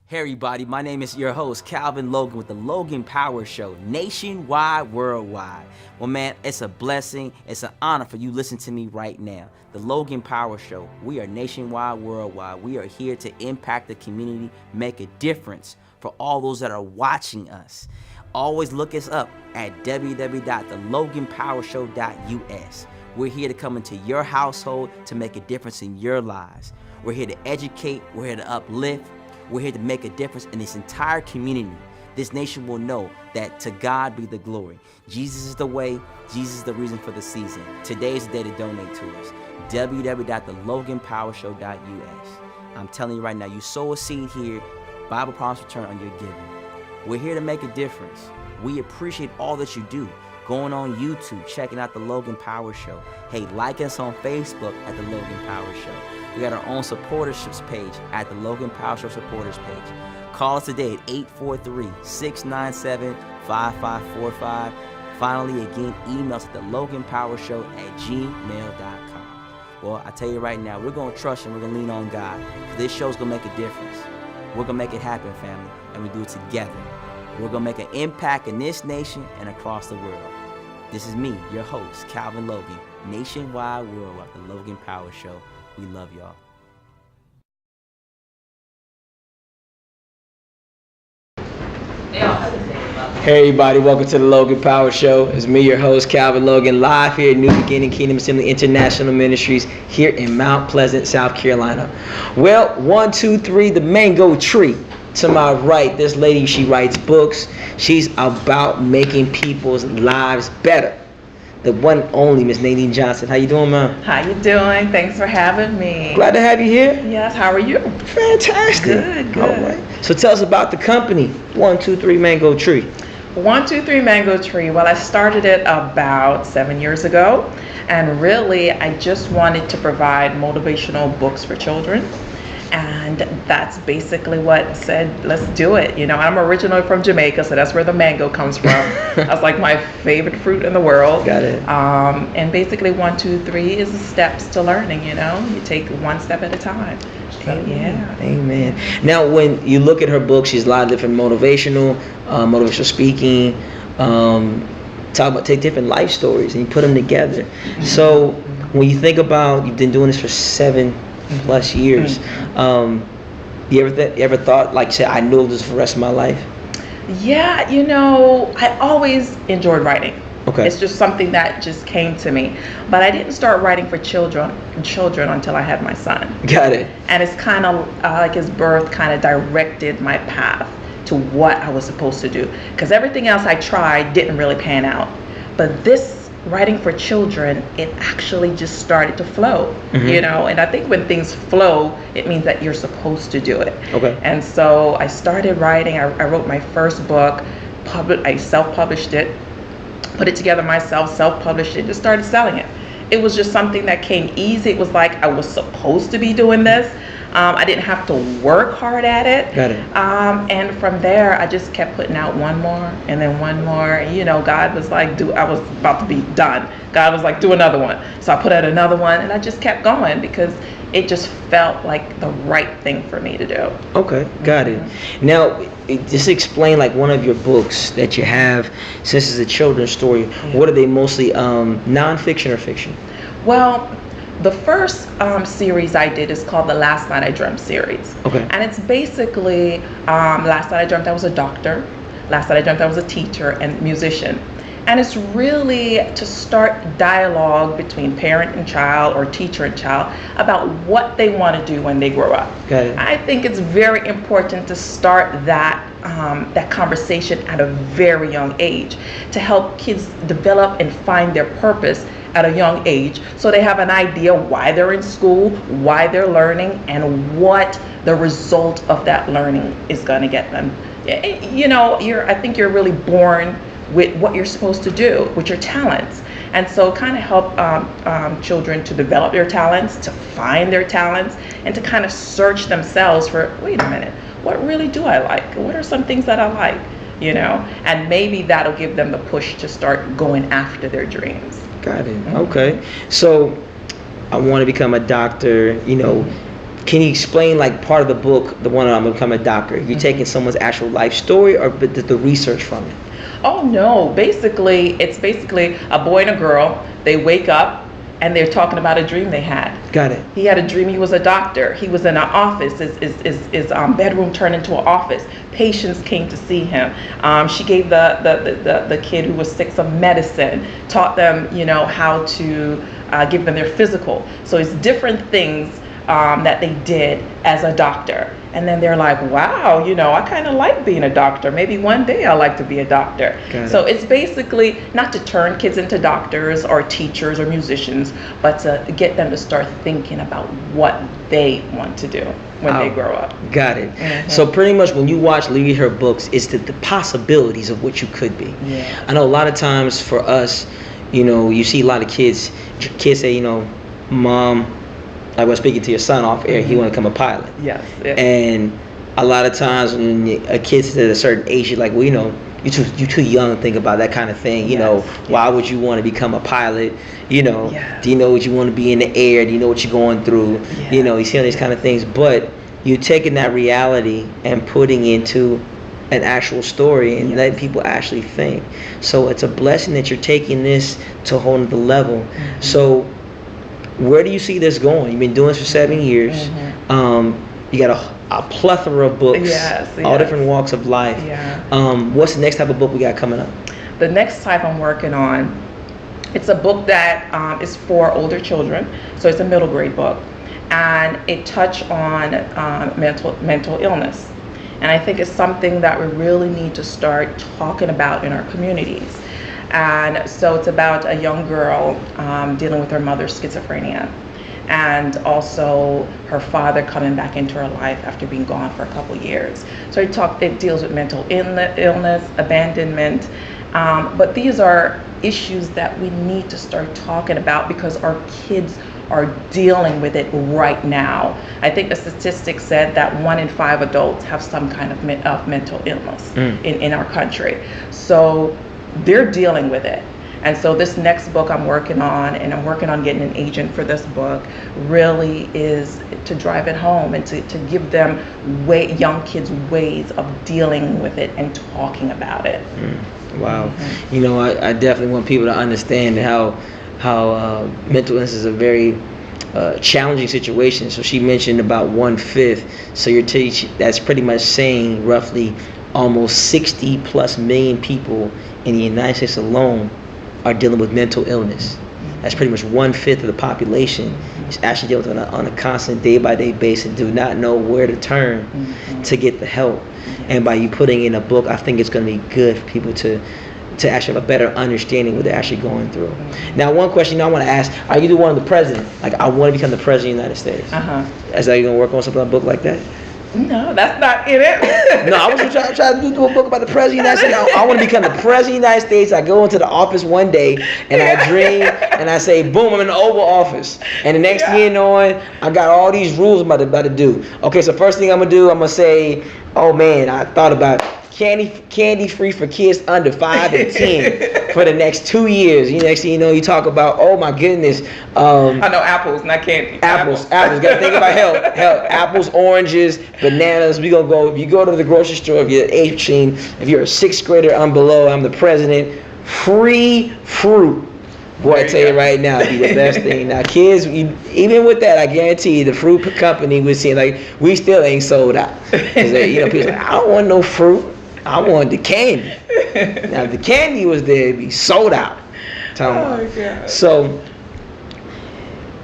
Hey everybody, my name is your host, Calvin Logan with the Logan Power Show, nationwide, worldwide. Well man, it's a blessing, it's an honor for you listening to me right now. The Logan Power Show, we are nationwide, worldwide. We are here to impact the community, make a difference for all those that are watching us. Always look us up at www.theloganpowershow.us. We're here to come into your household to make a difference in your lives. We're here to educate, we're here to uplift. We're here to make a difference in this entire community. This nation will know that to God be the glory. Jesus is the way, Jesus is the reason for the season. Today is the day to donate to us. www.theloganpowershow.us. I'm telling you right now, you sow a seed here, Bible promise return on your giving. We're here to make a difference. We appreciate all that you do. Going on YouTube, checking out the Logan Power Show. Hey, like us on Facebook at the Logan Power Show. We got our own supporterships page at the Logan Power Show supporters page. Call us today at 843-697-5545. Finally, again, email us at theloganpowershow@gmail.com. Well, I tell you right now, we're going to trust and we're going to lean on God. This show's going to make a difference. We're going to make it happen, family, and we do it together. We're going to make an impact in this nation and across the world. This is me, your host, Calvin Logan, nationwide, worldwide, the Logan Power Show. We love y'all. Hey everybody, welcome to the Logan Power Show. It's me, your host, Calvin Logan, live here at New Beginning Kingdom Assembly International Ministries here in Mount Pleasant, South Carolina. Well, 1, 2, 3, the Mango Tree. To my right, this lady, she writes books. She's about making people's lives better. The one and only Miss Nadine Johnson. How you doing, man? How you doing? Thanks for having me. Glad to have you here. Yes, how are you? Fantastic. Good. All right. So tell us about the company, 1, 2, 3 Mango Tree. 1, 2, 3 Mango Tree. Well, I started it about 7 years ago. And really, I just wanted to provide motivational books for children. And that's basically what said, let's do it. You know, I'm originally from Jamaica, so that's where the mango comes from. That's like my favorite fruit in the world. Got it. And basically 1, 2, 3 is the steps to learning, you know. You take one step at a time. Yeah. Amen. Now, when you look at her book, she's a lot of different motivational speaking, take different life stories and you put them together. So when you think about, you've been doing this for 7+ years. You ever thought, like, say, I knew this for the rest of my life? Yeah, you know, I always enjoyed writing. Okay. It's just something that just came to me. But I didn't start writing for children until I had my son. Got it. And it's kind of like his birth kind of directed my path to what I was supposed to do. Because everything else I tried didn't really pan out. But this writing for children, it actually just started to flow, you know, and I think when things flow, it means that you're supposed to do it. Okay. And so I started writing. I wrote my first book, I self-published it, put it together myself, self-published it, just started selling it. It was just something that came easy. It was like I was supposed to be doing this. I didn't have to work hard at it. Got it. And from there, I just kept putting out one more and then one more. And, you know, God was like, I was about to be done. God was like, do another one. So I put out another one and I just kept going because it just felt like the right thing for me to do. Okay, got it. Now, just explain like one of your books that you have, since it's a children's story, what are they mostly, nonfiction or fiction? Well, the first series I did is called the Last Night I Dreamt series. Okay. And it's basically, last night I dreamt I was a doctor. Last night I dreamt I was a teacher and musician. And it's really to start dialogue between parent and child or teacher and child about what they want to do when they grow up. Got it. I think it's very important to start that conversation at a very young age to help kids develop and find their purpose at a young age, so they have an idea why they're in school, why they're learning, and what the result of that learning is going to get them. You know, I think you're really born with what you're supposed to do, with your talents. And so kind of help children to develop their talents, to find their talents, and to kind of search themselves for, wait a minute, what really do I like? What are some things that I like? You know, and maybe that'll give them the push to start going after their dreams. Got it. Okay. So I want to become a doctor, you know, Can you explain like part of the book, the one I'm gonna become a doctor? You're taking someone's actual life story or the research from it? Oh no, it's basically a boy and a girl. They wake up and they're talking about a dream they had. Got it. He had a dream he was a doctor. He was in an office. His bedroom turned into an office. Patients came to see him. She gave the kid who was sick some medicine, taught them, how to give them their physical. So it's different things that they did as a doctor. And then they're like, wow, I kind of like being a doctor. Maybe one day I'll like to be a doctor. So it's basically not to turn kids into doctors or teachers or musicians, but to get them to start thinking about what they want to do when they grow up. Got it. So pretty much when you read her books, it's the possibilities of what you could be. Yeah. I know a lot of times for us, you see a lot of kids say, Mom, like when speaking to your son off air, he want to become a pilot. Yes. And a lot of times when a kid's at a certain age, you're like, well, you're too young to think about that kind of thing. Why would you want to become a pilot? Do you know what you want to be in the air? Do you know what you're going through? You see all these kind of things. But you're taking that reality and putting into an actual story and letting people actually think. So it's a blessing that you're taking this to a whole nother level. So where do you see this going? You've been doing this for 7 years. You got a plethora of books, all different walks of life. What's the next type of book we got coming up? The next type I'm working on, it's a book that is for older children. So it's a middle grade book. And it touched on mental illness. And I think it's something that we really need to start talking about in our communities. And so it's about a young girl dealing with her mother's schizophrenia, and also her father coming back into her life after being gone for a couple years. So it deals with mental illness, abandonment, but these are issues that we need to start talking about because our kids are dealing with it right now. I think the statistics said that 1 in 5 adults have some kind of mental illness in our country. So they're dealing with it. And so this next book I'm working on, and I'm working on getting an agent for this book, really is to drive it home and to give them young kids ways of dealing with it and talking about it. Wow. I definitely want people to understand how mental illness is a very challenging situation. So she mentioned about 1/5. So that's pretty much saying roughly almost 60 plus million people in the United States alone are dealing with mental illness. That's pretty much 1/5 of the population is actually dealing with it on a constant day-by-day basis and do not know where to turn to get the help. And by you putting in a book, I think it's going to be good for people to actually have a better understanding what they're actually going through. Now, one question I want to ask, are you the one of the president? Like, I want to become the president of the United States. Is that you going to work on something, a book like that? No, that's not in it. No, I was trying to do a book about the president of the United States. I want to become the president of the United States. I go into the office one day and I dream and I say, boom, I'm in the Oval Office. And the next thing you know, I got all these rules I'm about to do. Okay, so first thing I'm going to do, I'm going to say, oh man, I thought about candy free for kids under 5 and 10 for the next 2 years. Next thing you know, you talk about, oh my goodness. I know apples, not candy. Apples. Got to think about health. Apples, oranges, bananas. We gonna go. If you go to the grocery store, if you're 18, if you're a 6th grader, I'm below. I'm the president. Free fruit. Boy, I tell you right now, it'd be the best thing. Now, kids, even with that, I guarantee you, the fruit company was saying like, we still ain't sold out. People say, I don't want no fruit. I wanted the candy. Now, if the candy was there, it'd be sold out. God. So,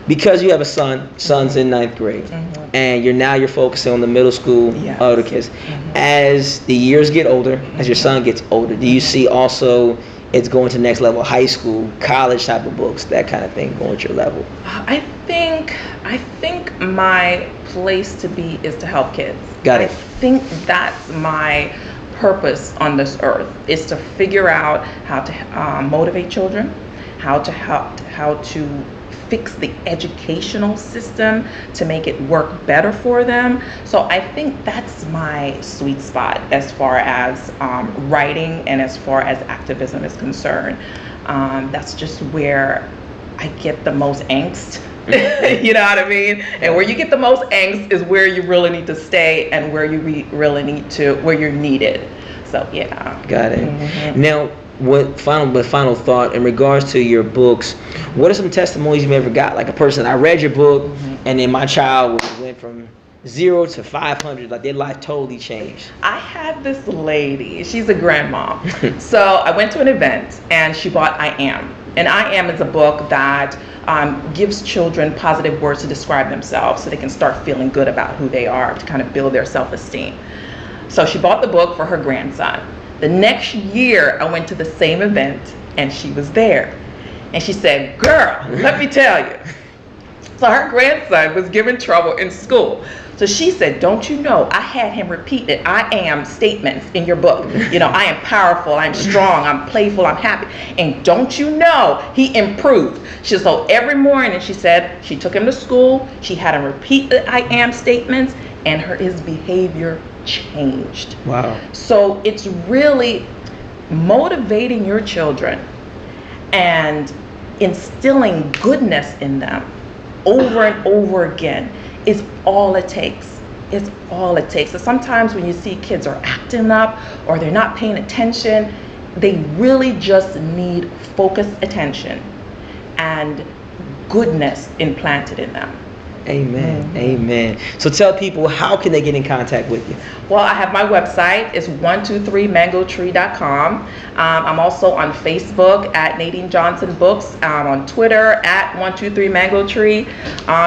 because you have a son's in 9th grade, and you're focusing on the middle school other kids. As the years get older, as your son gets older, do you see also it's going to the next level, high school, college type of books, that kind of thing, going to your level? I think my place to be is to help kids. Got it. I think that's my purpose on this earth, is to figure out how to motivate children, how to fix the educational system to make it work better for them. So I think that's my sweet spot as far as writing and as far as activism is concerned. That's just where I get the most angst You know what I mean? And where you get the most angst is where you really need to stay and where you really need to, where you're needed. So yeah. Got it. Now, final thought in regards to your books, what are some testimonies you've ever got? Like a person, I read your book, and then my child went from 0 to 500, like their life totally changed. I had this lady, she's a grandmom. So I went to an event and she bought I Am. And I Am is a book that gives children positive words to describe themselves so they can start feeling good about who they are, to kind of build their self-esteem. So she bought the book for her grandson. The next year I went to the same event and she was there. And she said, girl, let me tell you. So her grandson was given trouble in school. So she said, don't you know, I had him repeat it, I am statements in your book. You know, I am powerful, I'm strong, I'm playful, I'm happy. And don't you know, he improved. So every morning, she said, she took him to school, she had him repeat the I am statements, and his behavior changed. Wow. So it's really motivating your children and instilling goodness in them over and over again is all it takes. It's all it takes. So sometimes when you see kids are acting up or they're not paying attention, they really just need focused attention and goodness implanted in them. Amen. Amen. So tell people, how can they get in contact with you? Well, I have my website. It's 123mangotree.com. I'm also on Facebook at Nadine Johnson Books. I'm on Twitter at 123mangotree.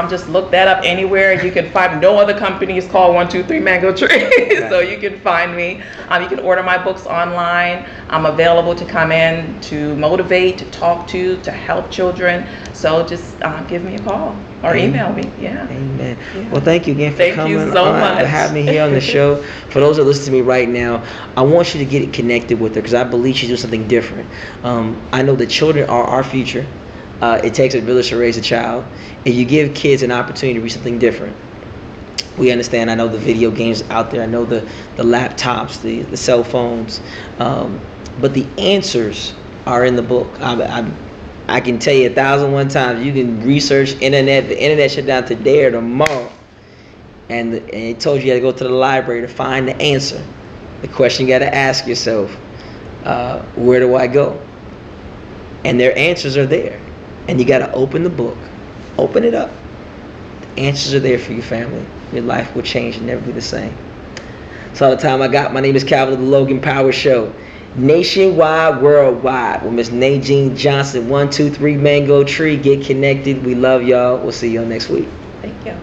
Just look that up anywhere. You can find, no other company is called 123mangotree. So you can find me. You can order my books online. I'm available to come in, to motivate, to talk to help children. So just give me a call or email me. Yeah. Amen. Yeah. Well, thank you again for coming. Thank you so much for having me here on the show. For those that listen to me right now, I want you to get connected with her because I believe she's doing something different. I know that children are our future. It takes a village to raise a child. And you give kids an opportunity to be something different. We understand. I know the video games out there. I know the laptops, the cell phones. But the answers are in the book. I can tell you 1,001 times. You can research internet. The internet shut down today or tomorrow, and it told you had to go to the library to find the answer. The question you got to ask yourself: where do I go? And their answers are there, and you got to open the book, open it up. The answers are there for your family. Your life will change and never be the same. That's all the time I got. My name is Calvin of the Logan Power Show. Nationwide, worldwide, with Miss Nadine Johnson, 123 Mango Tree. Get connected. We love y'all. We'll see y'all next week. Thank you.